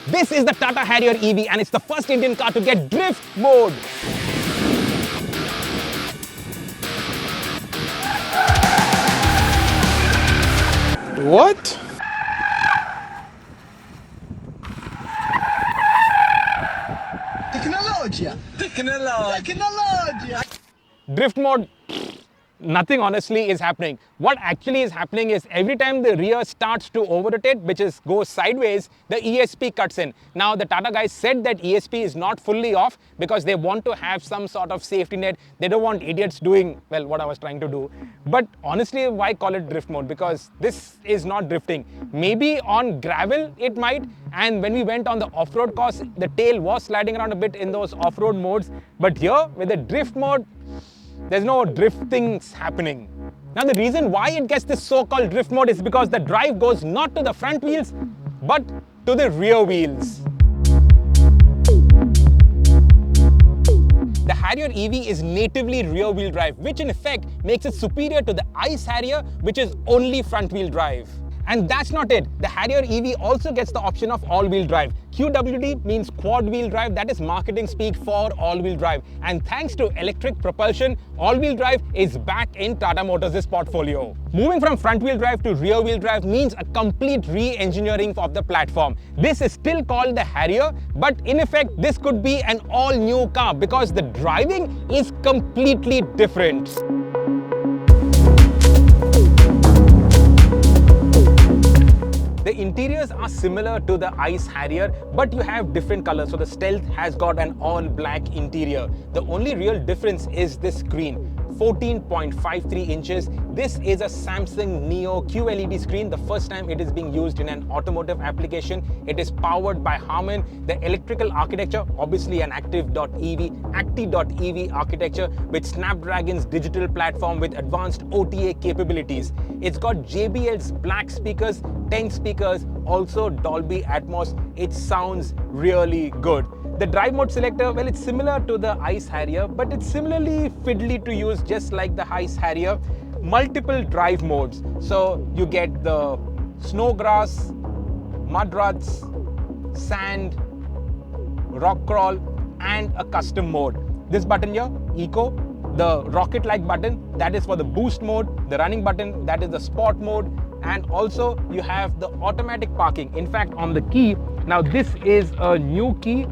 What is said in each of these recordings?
This is the Tata Harrier EV and it's the first Indian car to get drift mode. What? Tecnologia! Drift mode, nothing honestly is happening. What actually is happening is every time the rear starts to over-rotate, which is goes sideways, the ESP cuts in. Now the Tata guys said that ESP is not fully off because they want to have some sort of safety net. They don't want idiots doing, well, what I was trying to do. But honestly, why call it drift mode? Because this is not drifting. Maybe on gravel it might, and when we went on the off-road course, the tail was sliding around a bit in those off-road modes. But here, with the drift mode, there's no drifting happening. Now the reason why it gets this so-called drift mode is because the drive goes not to the front wheels, but to the rear wheels. The Harrier EV is natively rear-wheel drive, which in effect makes it superior to the ICE Harrier, which is only front-wheel drive. And that's not it. The Harrier EV also gets the option of all-wheel drive. QWD means quad-wheel drive. That is marketing speak for all-wheel drive. And thanks to electric propulsion, all-wheel drive is back in Tata Motors' portfolio. Moving from front-wheel drive to rear-wheel drive means a complete re-engineering of the platform. This is still called the Harrier, but in effect, this could be an all-new car because the driving is completely different. The interiors are similar to the ICE Harrier, but you have different colors. So the Stealth has got an all-black interior. The only real difference is this screen. 14.53 inches. This is a Samsung Neo QLED screen. The first time it is being used in an automotive application. It is powered by Harman. The electrical architecture, obviously an Acti.EV architecture with Snapdragon's digital platform with advanced OTA capabilities. It's got JBL's black speakers, 10 speakers, also Dolby Atmos. It sounds really good. The drive mode selector, well, it's similar to the ICE Harrier, but it's similarly fiddly to use just like the ICE Harrier. Multiple drive modes. So you get the snow grass, mud ruts, sand, rock crawl, and a custom mode. This button here, Eco, the rocket-like button, that is for the boost mode. The running button, that is the sport mode. And also you have the automatic parking. In fact, on the key, now this is a new key.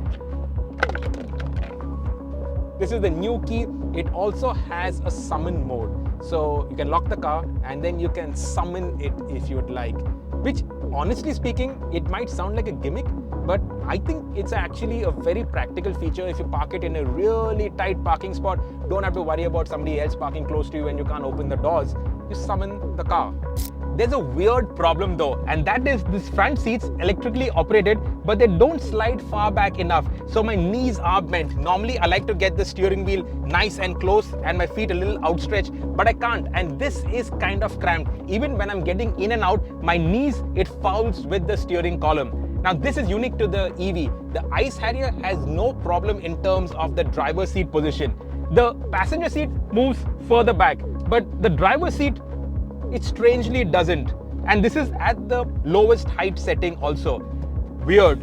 This is the new key. It also has a summon mode. So you can lock the car and then you can summon it if you'd like. Which, honestly speaking, it might sound like a gimmick, but I think it's actually a very practical feature. If you park it in a really tight parking spot, don't have to worry about somebody else parking close to you and you can't open the doors. You summon the car. There's a weird problem though, and that is these front seats electrically operated, but they don't slide far back enough. So my knees are bent. Normally I like to get the steering wheel nice and close and my feet a little outstretched, but I can't. And this is kind of cramped. Even when I'm getting in and out, my knees, it fouls with the steering column. Now this is unique to the EV. The ICE Harrier has no problem in terms of the driver's seat position. The passenger seat moves further back, but the driver's seat, it strangely doesn't. And this is at the lowest height setting also. Weird.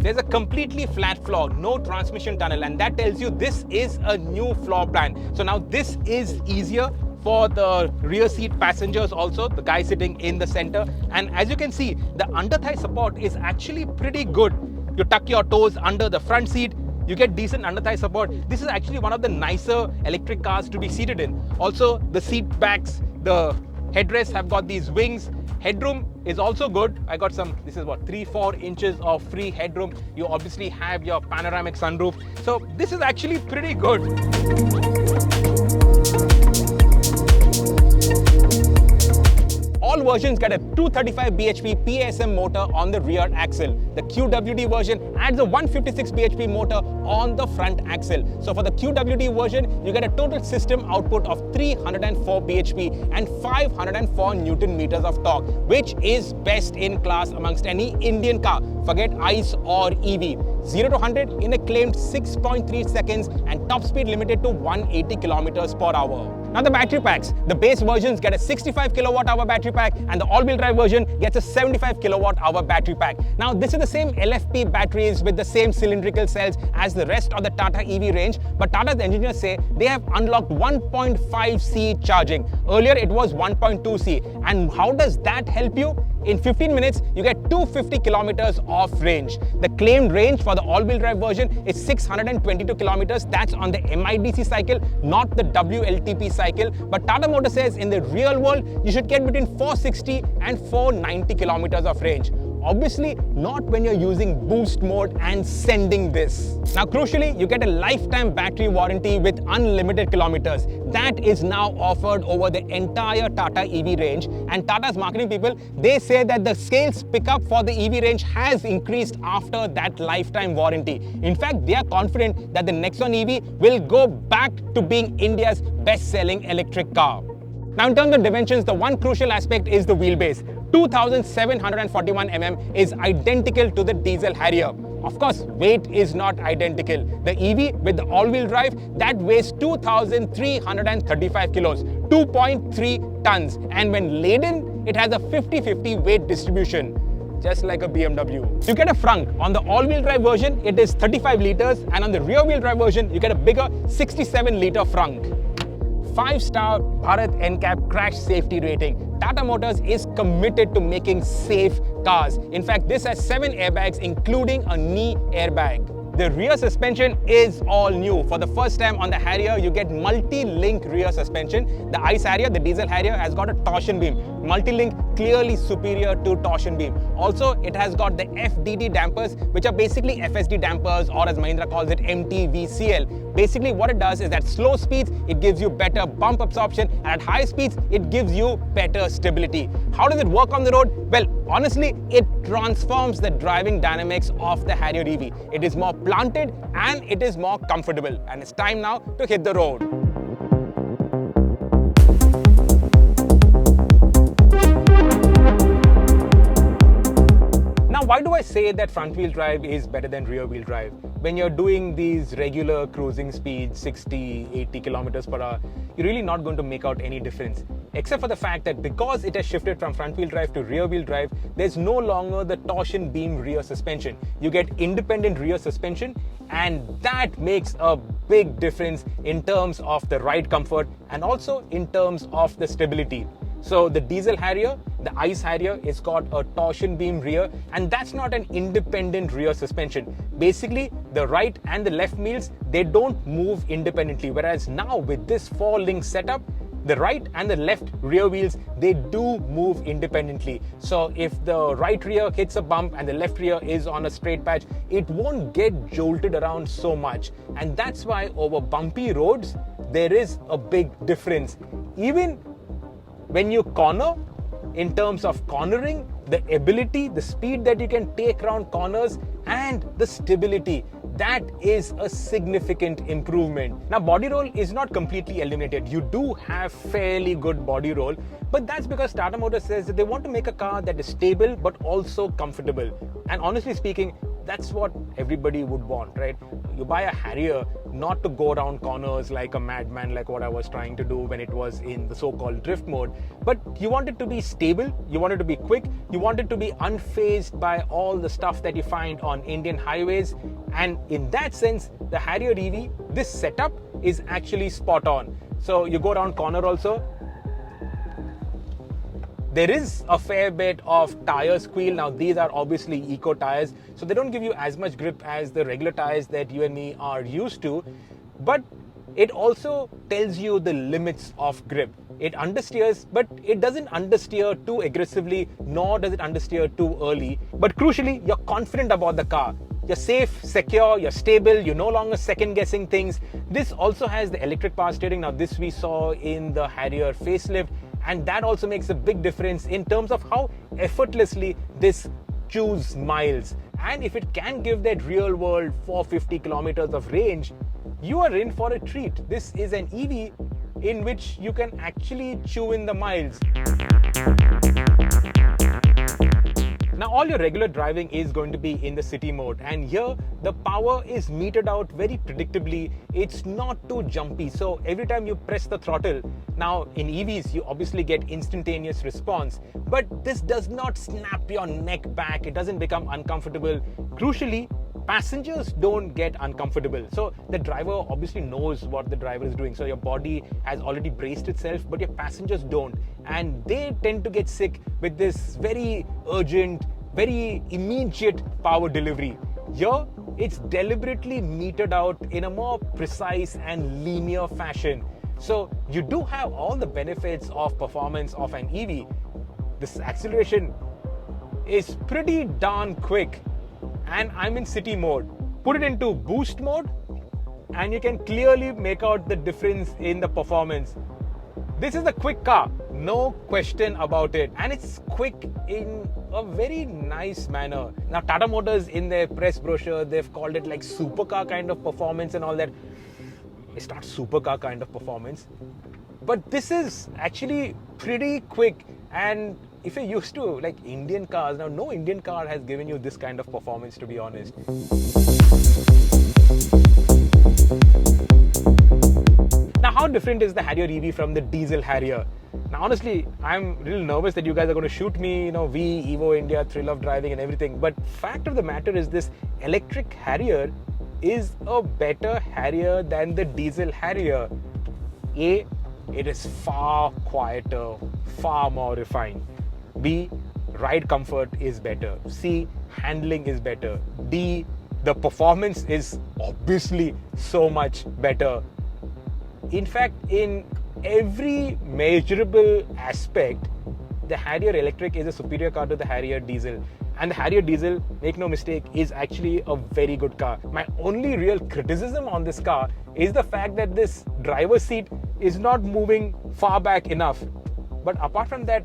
There's a completely flat floor, no transmission tunnel, and that tells you this is a new floor plan. So now this is easier for the rear seat passengers also, the guy sitting in the center. And as you can see, the under thigh support is actually pretty good. You tuck your toes under the front seat, you get decent under thigh support. This is actually one of the nicer electric cars to be seated in. Also, the seat backs, the headrests have got these wings. Headroom is also good. I got some, this is what, 3-4 inches of free headroom. You obviously have your panoramic sunroof. So this is actually pretty good. All versions get a 235 bhp PSM motor on the rear axle. The QWD version adds a 156 bhp motor on the front axle. So for the QWD version, you get a total system output of 304 bhp and 504 Newton meters of torque, which is best in class amongst any Indian car. Forget ICE or EV. 0 to 100 in a claimed 6.3 seconds and top speed limited to 180 kilometers per hour. Now the battery packs. The base versions get a 65 kilowatt hour battery pack and the all-wheel drive version gets a 75 kilowatt hour battery pack. Now this is the same LFP batteries with the same cylindrical cells as the rest of the Tata EV range, but Tata's engineers say they have unlocked 1.5C charging. Earlier it was 1.2C. And how does that help you? In 15 minutes, you get 250 kilometers of range. The claimed range for the all-wheel drive version is 622 kilometers. That's on the MIDC cycle, not the WLTP cycle. But Tata Motors says in the real world, you should get between 460 and 490 kilometers of range. Obviously, not when you're using boost mode and sending this. Now, crucially, you get a lifetime battery warranty with unlimited kilometers. That is now offered over the entire Tata EV range. And Tata's marketing people, they say that the sales pickup for the EV range has increased after that lifetime warranty. In fact, they are confident that the Nexon EV will go back to being India's best-selling electric car. Now, in terms of dimensions, the one crucial aspect is the wheelbase. 2,741 mm is identical to the diesel Harrier. Of course, weight is not identical. The EV with the all-wheel drive, that weighs 2,335 kilos, 2.3 tons. And when laden, it has a 50-50 weight distribution, just like a BMW. You get a frunk. On the all-wheel drive version, it is 35 liters, and on the rear-wheel drive version, you get a bigger 67-liter frunk. 5-star Bharat NCAP crash safety rating. Tata Motors is committed to making safe cars. In fact, this has 7 airbags, including a knee airbag. The rear suspension is all new. For the first time on the Harrier, you get multi-link rear suspension. The ICE Harrier, the diesel Harrier, has got a torsion beam. Multi-link clearly superior to torsion beam. Also, it has got the FDD dampers, which are basically FSD dampers, or as Mahindra calls it, MTVCL. Basically, what it does is at slow speeds, it gives you better bump absorption, and at high speeds, it gives you better stability. How does it work on the road? Well, honestly, it transforms the driving dynamics of the Harrier EV. It is more planted and it is more comfortable. And it's time now to hit the road. Now, why do I say that front-wheel drive is better than rear-wheel drive? When you're doing these regular cruising speeds, 60, 80 kilometers per hour, you're really not going to make out any difference. Except for the fact that because it has shifted from front-wheel drive to rear-wheel drive, there's no longer the torsion beam rear suspension. You get independent rear suspension, and that makes a big difference in terms of the ride comfort and also in terms of the stability. So the diesel Harrier, the ICE Harrier, it's got a torsion beam rear, and that's not an independent rear suspension. Basically, the right and the left wheels, they don't move independently. Whereas now with this 4-link setup, the right and the left rear wheels, they do move independently. So if the right rear hits a bump and the left rear is on a straight patch, it won't get jolted around so much. And that's why over bumpy roads, there is a big difference. Even when you corner, in terms of cornering, the ability, the speed that you can take around corners, and the stability, that is a significant improvement. Now, body roll is not completely eliminated. You do have fairly good body roll, but that's because Tata Motors says that they want to make a car that is stable but also comfortable. And honestly speaking, that's what everybody would want, right? You buy a Harrier not to go around corners like a madman, like what I was trying to do when it was in the so-called drift mode, but you want it to be stable, you want it to be quick, you want it to be unfazed by all the stuff that you find on Indian highways. And in that sense, the Harrier EV, this setup is actually spot on. So you go around corner also, there is a fair bit of tire squeal. Now, these are obviously eco tires, so they don't give you as much grip as the regular tires that you and me are used to, but it also tells you the limits of grip. It understeers, but it doesn't understeer too aggressively, nor does it understeer too early. But crucially, you're confident about the car. You're safe, secure, you're stable, you're no longer second-guessing things. This also has the electric power steering. Now, this we saw in the Harrier facelift, and that also makes a big difference in terms of how effortlessly this chews miles. And if it can give that real-world 450 kilometers of range, you are in for a treat. This is an EV in which you can actually chew in the miles. Now all your regular driving is going to be in the city mode, and here the power is metered out very predictably. It's not too jumpy, so every time you press the throttle, now in EVs you obviously get instantaneous response, but this does not snap your neck back. It doesn't become uncomfortable. Crucially, passengers don't get uncomfortable. So the driver obviously knows what the driver is doing. So your body has already braced itself, but your passengers don't. And they tend to get sick with this very urgent, very immediate power delivery. Here, it's deliberately metered out in a more precise and linear fashion. So you do have all the benefits of performance of an EV. This acceleration is pretty darn quick. And I'm in city mode. Put it into boost mode and you can clearly make out the difference in the performance. This is a quick car, no question about it. And it's quick in a very nice manner. Now Tata Motors, in their press brochure, they've called it like supercar kind of performance and all that. It's not supercar kind of performance, but this is actually pretty quick. And if you're used to like Indian cars, now no Indian car has given you this kind of performance, to be honest. Now, how different is the Harrier EV from the diesel Harrier? Now, honestly, I'm a little nervous that you guys are going to shoot me, we, Evo India, thrill of driving and everything. But fact of the matter is this electric Harrier is a better Harrier than the diesel Harrier. A, it is far quieter, far more refined. B, ride comfort is better. C, handling is better. D, the performance is obviously so much better. In fact, in every measurable aspect, the Harrier Electric is a superior car to the Harrier Diesel. And the Harrier Diesel, make no mistake, is actually a very good car. My only real criticism on this car is the fact that this driver's seat is not moving far back enough. But apart from that,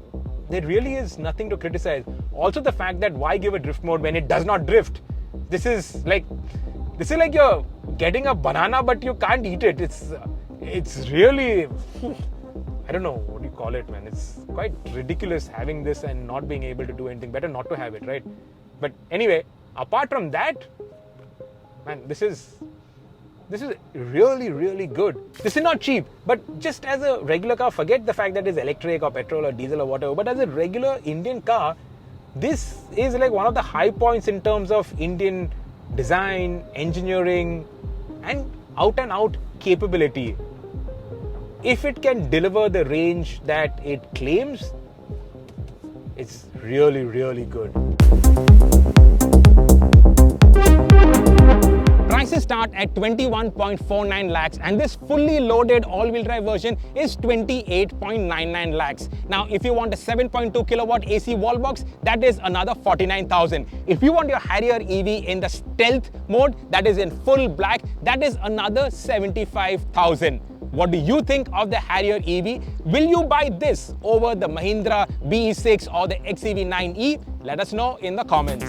there really is nothing to criticize. Also the fact that why give a drift mode when it does not drift? This is like you're getting a banana but you can't eat it. It's really, I don't know what you call it, man. It's quite ridiculous having this and not being able to do anything. Better not to have it, right? But anyway, apart from that, man, this is really, really good. This is not cheap, but just as a regular car, forget the fact that it's electric or petrol or diesel or whatever, but as a regular Indian car, this is like one of the high points in terms of Indian design, engineering, and out capability. If it can deliver the range that it claims, it's really, really good. Prices start at 21.49 lakhs and this fully loaded all-wheel drive version is 28.99 lakhs. Now, if you want a 7.2 kilowatt AC wall box, that is another 49,000. If you want your Harrier EV in the stealth mode, that is in full black, that is another 75,000. What do you think of the Harrier EV? Will you buy this over the Mahindra BE6 or the XEV9e? Let us know in the comments.